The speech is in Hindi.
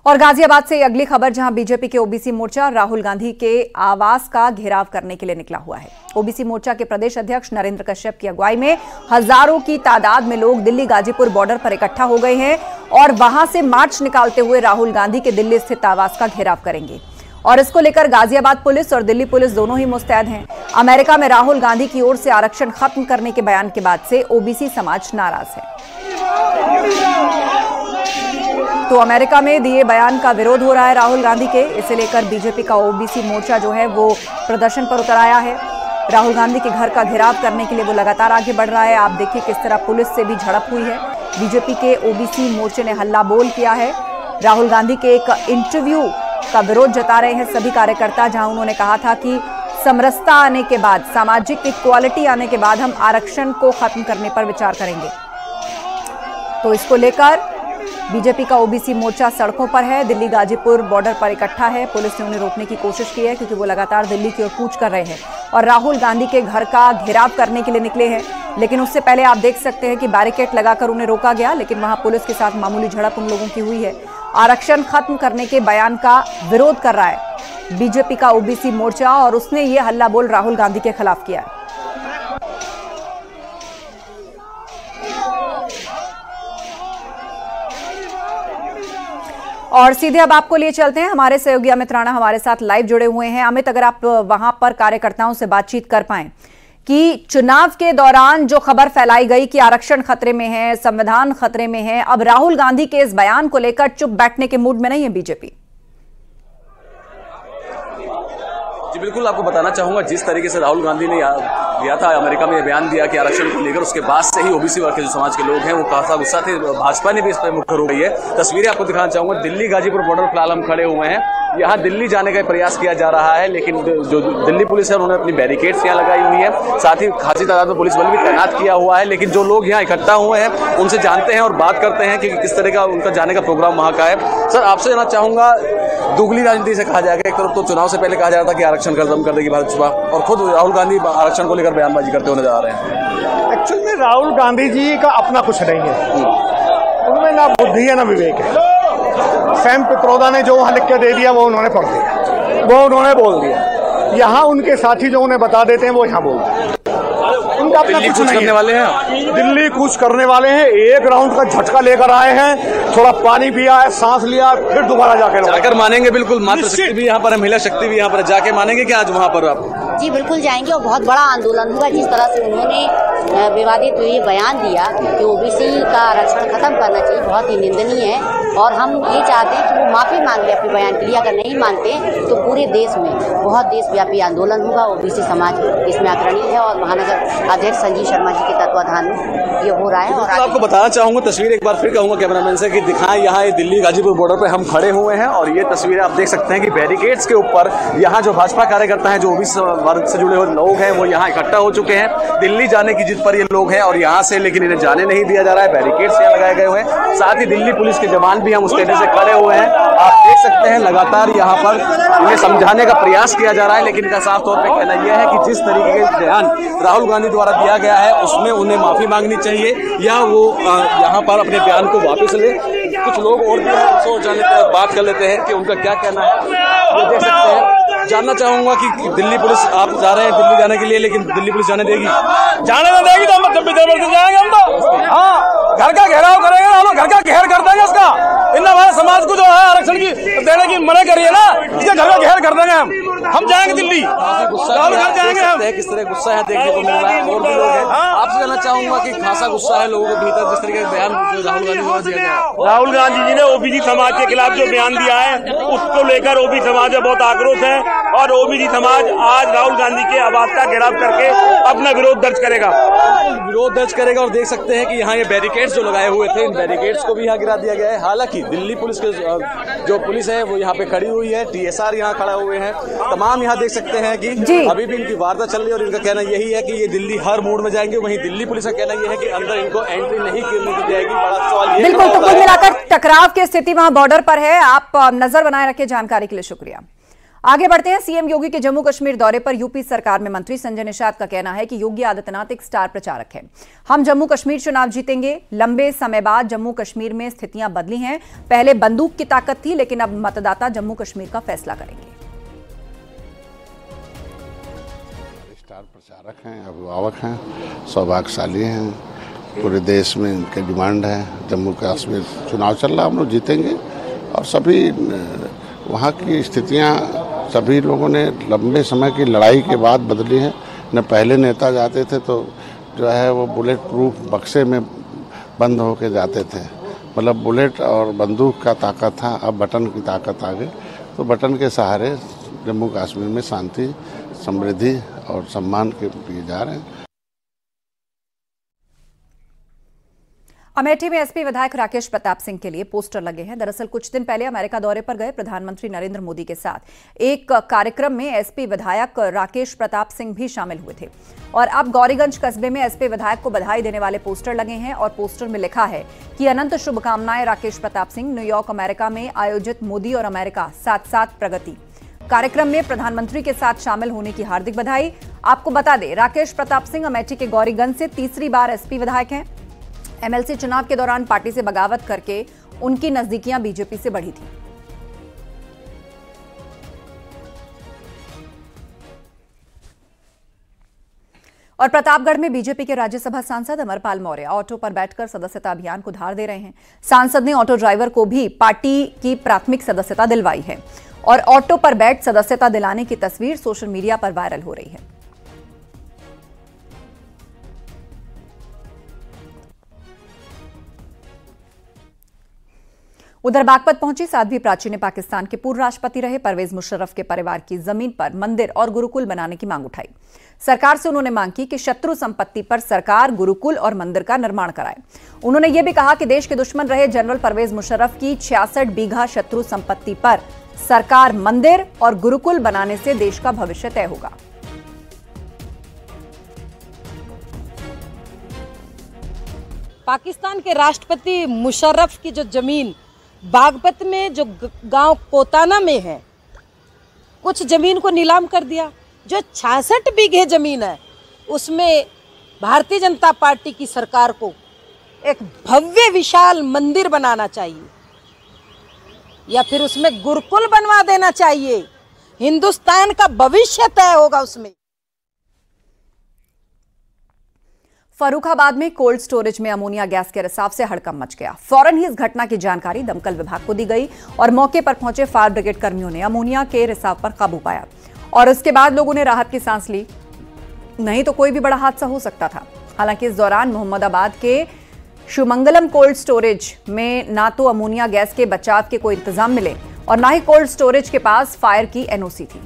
और गाजियाबाद से अगली खबर, जहां बीजेपी के ओबीसी मोर्चा राहुल गांधी के आवास का घेराव करने के लिए निकला हुआ है। ओबीसी मोर्चा के प्रदेश अध्यक्ष नरेंद्र कश्यप की अगुवाई में हजारों की तादाद में लोग दिल्ली गाजीपुर बॉर्डर पर इकट्ठा हो गए हैं और वहां से मार्च निकालते हुए राहुल गांधी के दिल्ली स्थित आवास का घेराव करेंगे। और इसको लेकर गाजियाबाद पुलिस और दिल्ली पुलिस दोनों ही मुस्तैद हैं। अमेरिका में राहुल गांधी की ओर से आरक्षण खत्म करने के बयान के बाद से ओबीसी समाज नाराज है। तो अमेरिका में दिए बयान का विरोध हो रहा है राहुल गांधी के, इसे लेकर बीजेपी का ओबीसी मोर्चा जो है वो प्रदर्शन पर उतर आया है। राहुल गांधी के घर का घेराव करने के लिए वो लगातार आगे बढ़ रहा है। आप देखिए किस तरह पुलिस से भी झड़प हुई है। बीजेपी के ओबीसी मोर्चे ने हल्ला बोल किया है। राहुल गांधी के एक इंटरव्यू का विरोध जता रहे हैं सभी कार्यकर्ता, जहां उन्होंने कहा था कि समरसता आने के बाद, सामाजिक इक्वालिटी आने के बाद हम आरक्षण को खत्म करने पर विचार करेंगे। तो इसको लेकर बीजेपी का ओबीसी मोर्चा सड़कों पर है, दिल्ली गाजीपुर बॉर्डर पर इकट्ठा है। पुलिस ने उन्हें रोकने की कोशिश की है क्योंकि वो लगातार दिल्ली की ओर कूच कर रहे हैं और राहुल गांधी के घर का घेराव करने के लिए निकले हैं। लेकिन उससे पहले आप देख सकते हैं कि बैरिकेड लगाकर उन्हें रोका गया, लेकिन वहां पुलिस के साथ मामूली झड़प उन लोगों की हुई है। आरक्षण खत्म करने के बयान का विरोध कर रहा है बीजेपी का ओबीसी मोर्चा और उसने ये हल्ला बोल राहुल गांधी के खिलाफ किया है। और सीधे अब आपको लिए चलते हैं, हमारे सहयोगी अमित राणा हमारे साथ लाइव जुड़े हुए हैं। अमित, अगर आप वहां पर कार्यकर्ताओं से बातचीत कर पाएं कि चुनाव के दौरान जो खबर फैलाई गई कि आरक्षण खतरे में है, संविधान खतरे में है, अब राहुल गांधी के इस बयान को लेकर चुप बैठने के मूड में नहीं है बीजेपी। जी बिल्कुल, आपको बताना चाहूंगा जिस तरीके से राहुल गांधी ने दिया था, अमेरिका में बयान दिया कि आरक्षण को लेकर, उसके बाद से ही ओबीसी वर्ग के जो समाज के लोग हैं वो काफी गुस्सा थे। भाजपा ने भी इस पर मुखर हो गई है। तस्वीरें आपको दिखाना चाहूंगा, दिल्ली गाजीपुर बॉर्डर फिलहाल हम खड़े हुए हैं। यहाँ दिल्ली जाने का प्रयास किया जा रहा है, लेकिन जो दिल्ली पुलिस है उन्होंने अपनी बैरिकेड्स यहाँ लगाई हुई है। साथ ही खासी तादाद में पुलिस बल भी तैनात किया हुआ है। लेकिन जो लोग यहाँ इकट्ठा हुए हैं उनसे जानते हैं और बात करते हैं कि किस तरह का उनका जाने का प्रोग्राम वहाँ का है। सर, आपसे जानना चाहूंगा, दुगली राजनीति से कहा जाएगा, एक तरफ तो चुनाव से पहले कहा जा रहा था कि आरक्षण खत्म कर देगी भाजपा, और खुद राहुल गांधी आरक्षण को लेकर बयानबाजी करते हुए नजर आ रहे हैं। एक्चुअल में राहुल गांधी जी का अपना कुछ नहीं है, उनमें ना बुद्धि है ना विवेक है। सैम पित्रोदा ने जो वहाँ लिख के दे दिया वो उन्होंने पढ़ दिया, वो उन्होंने बोल दिया। यहाँ उनके साथी जो उन्हें बता देते हैं वो यहाँ बोल देते हैं। उनका अपना कुछ नहीं करने वाले हैं, दिल्ली कूच करने वाले हैं। एक राउंड का झटका लेकर आए हैं, थोड़ा पानी पिया है, सांस लिया, फिर दोबारा जाकर मानेंगे। बिल्कुल, मातृ शक्ति भी यहाँ पर है, महिला शक्ति भी यहाँ पर जाके मानेंगे क्या आज वहाँ पर आप? जी बिल्कुल जाएंगे और बहुत बड़ा आंदोलन होगा। जिस तरह से उन्होंने विवादित ये बयान दिया कि ओबीसी का आरक्षण खत्म करना चाहिए, बहुत ही निंदनीय है। और हम ये चाहते हैं कि वो माफी मांग ले अपने बयान के लिए। अगर नहीं मानते तो पूरे देश में बहुत देशव्यापी आंदोलन होगा। ओबीसी समाज इसमें अग्रणी है और महानगर अध्यक्ष संजीव शर्मा जी के तत्वाधान में ये हो रहा है। और आपको बताना चाहूंगा, तस्वीर एक बार फिर कहूंगा कैमरामैन से कि दिखाएं, यहाँ दिल्ली गाजीपुर बॉर्डर पर हम खड़े हुए हैं और ये तस्वीरें आप देख सकते हैं कि बैरिकेड्स के ऊपर यहाँ जो भाजपा कार्यकर्ता हैं, जो ओबीसी वर्ग से जुड़े हुए लोग हैं, वो यहाँ इकट्ठा हो चुके हैं। दिल्ली जाने की जिद पर ये लोग हैं और यहाँ से लेकिन इन्हें जाने नहीं दिया जा रहा है। बैरिकेड्स यहाँ लगाए गए हुए हैं। साथ ही दिल्ली पुलिस के जवान भी हम उस तेजी से खड़े हुए हैं। आप देख सकते हैं लगातार यहाँ पर इन्हें समझाने का प्रयास किया जा रहा है, लेकिन इनका साफ तौर पर कहना यह है कि जिस तरीके का बयान राहुल गांधी द्वारा दिया गया है उसमें उन्हें माफी मांगनी चाहिए या वो यहाँ पर अपने बयान को वापस ले। कुछ लोग और भी बात कर लेते हैं कि उनका क्या कहना है, ये देख सकते हैं। जानना चाहूंगा कि दिल्ली पुलिस, आप जा रहे हैं दिल्ली जाने के लिए, लेकिन दिल्ली पुलिस जाने देगी? जाने ना देगी तो हम जाएंगे। हम तो हाँ, घर का घेराव करेंगे, हम घर का घेर कर देंगे। इसका इन हमारे समाज को जो है आरक्षण की देने की मना करिए ना, इसके घर का घेर कर देंगे। हम जाएंगे दिल्ली, जाएंगे हम। किस तरह गुस्सा है देखने को मिल रहा है, और भी लोग हैं। आपसे जानना चाहूंगा कि खासा गुस्सा है लोगों के भीतर जिस तरीके का बयान राहुल गांधी द्वारा दिया गया। राहुल गांधी जी ने ओबीसी समाज के खिलाफ जो बयान दिया है उसको लेकर ओबीसी समाज में बहुत आक्रोश है और ओबीसी समाज आज राहुल गांधी के आवास का घेराव करके अपना विरोध दर्ज करेगा। और देख सकते हैं कि यहाँ ये बैरिकेड्स जो लगाए हुए थे, इन बैरिकेड्स को भी यहाँ गिरा दिया गया है। हालांकि दिल्ली पुलिस के जो पुलिस है वो यहाँ पे खड़ी हुई है, टीएसआर यहाँ खड़ा हुए हैं, तमाम यहाँ देख सकते हैं कि अभी भी इनकी वार्ता चल रही है और इनका कहना यही है कि ये दिल्ली हर मोड़ में जाएंगे। वहीं दिल्ली पुलिस का कहना यह है कि अंदर इनको एंट्री नहीं करने दी जाएगी। बड़ा सवाल बिल्कुल, तो कुल मिलाकर टकराव की स्थिति वहां बॉर्डर पर है। आप नजर बनाए रखे, जानकारी के लिए शुक्रिया। आगे बढ़ते हैं। सीएम योगी के जम्मू कश्मीर दौरे पर यूपी सरकार में मंत्री संजय निषाद का कहना है कि योगी आदित्यनाथ एक स्टार प्रचारक है। हम जम्मू कश्मीर चुनाव जीतेंगे। लंबे समय बाद जम्मू कश्मीर में स्थितियां बदली हैं। पहले बंदूक की ताकत थी, लेकिन अब मतदाता जम्मू कश्मीर का फैसला करेंगे। स्टार प्रचारक हैं, अभिभावक हैं, सौभाग्यशाली हैं। पूरे देश में इनकी डिमांड है। जम्मू कश्मीर चुनाव चल रहा, हम लोग जीतेंगे। और सभी वहाँ की स्थितियाँ सभी लोगों ने लंबे समय की लड़ाई के बाद बदली है। न पहले नेता जाते थे तो जो है वो बुलेट प्रूफ बक्से में बंद होके जाते थे, मतलब बुलेट और बंदूक का ताकत था, अब बटन की ताकत आ गई। तो बटन के सहारे जम्मू कश्मीर में शांति, समृद्धि और सम्मान के दिए जा रहे हैं। अमेठी में एसपी विधायक राकेश प्रताप सिंह के लिए पोस्टर लगे हैं। दरअसल कुछ दिन पहले अमेरिका दौरे पर गए प्रधानमंत्री नरेंद्र मोदी के साथ एक कार्यक्रम में एसपी विधायक राकेश प्रताप सिंह भी शामिल हुए थे और अब गौरीगंज कस्बे में एसपी विधायक को बधाई देने वाले पोस्टर लगे हैं और पोस्टर में लिखा है कि अनंत शुभकामनाएं राकेश प्रताप सिंह, न्यूयॉर्क अमेरिका में आयोजित मोदी और अमेरिका साथ साथ प्रगति कार्यक्रम में प्रधानमंत्री के साथ शामिल होने की हार्दिक बधाई। आपको बता दें, राकेश प्रताप सिंह अमेठी के गौरीगंज से तीसरी बार एसपी विधायक हैं। एमएलसी चुनाव के दौरान पार्टी से बगावत करके उनकी नजदीकियां बीजेपी से बढ़ी थी। और प्रतापगढ़ में बीजेपी के राज्यसभा सांसद अमरपाल मौर्य ऑटो पर बैठकर सदस्यता अभियान को धार दे रहे हैं। सांसद ने ऑटो ड्राइवर को भी पार्टी की प्राथमिक सदस्यता दिलवाई है और ऑटो पर बैठ सदस्यता दिलाने की तस्वीर सोशल मीडिया पर वायरल हो रही है। उधर बागपत पहुंची साध्वी प्राची ने पाकिस्तान के पूर्व राष्ट्रपति रहे परवेज मुशर्रफ के परिवार की जमीन पर मंदिर और गुरुकुल बनाने की मांग उठाई। सरकार से उन्होंने मांग की कि शत्रु संपत्ति पर सरकार गुरुकुल और मंदिर का निर्माण कराए। उन्होंने यह भी कहा कि देश के दुश्मन रहे जनरल परवेज मुशर्रफ की 66 बीघा शत्रु संपत्ति पर सरकार मंदिर और गुरुकुल बनाने से देश का भविष्य तय होगा। पाकिस्तान के राष्ट्रपति मुशर्रफ की जो जमीन बागपत में जो गांव कोताना में है, कुछ जमीन को नीलाम कर दिया। जो 66 बीघे जमीन है उसमें भारतीय जनता पार्टी की सरकार को एक भव्य विशाल मंदिर बनाना चाहिए या फिर उसमें गुरुकुल बनवा देना चाहिए। हिंदुस्तान का भविष्य तय होगा उसमें। फर्रुखाबाद में कोल्ड स्टोरेज में अमोनिया गैस के रिसाव से हड़कंप मच गया। फौरन ही इस घटना की जानकारी दमकल विभाग को दी गई और मौके पर पहुंचे फायर ब्रिगेड कर्मियों ने अमोनिया के रिसाव पर काबू पाया और उसके बाद लोगों ने राहत की सांस ली। नहीं तो कोई भी बड़ा हादसा हो सकता था। हालांकि इस दौरान मोहम्मदाबाद के शिवमंगलम कोल्ड स्टोरेज में ना तो अमोनिया गैस के बचाव के कोई इंतजाम मिले और ना ही कोल्ड स्टोरेज के पास फायर की एनओसी थी।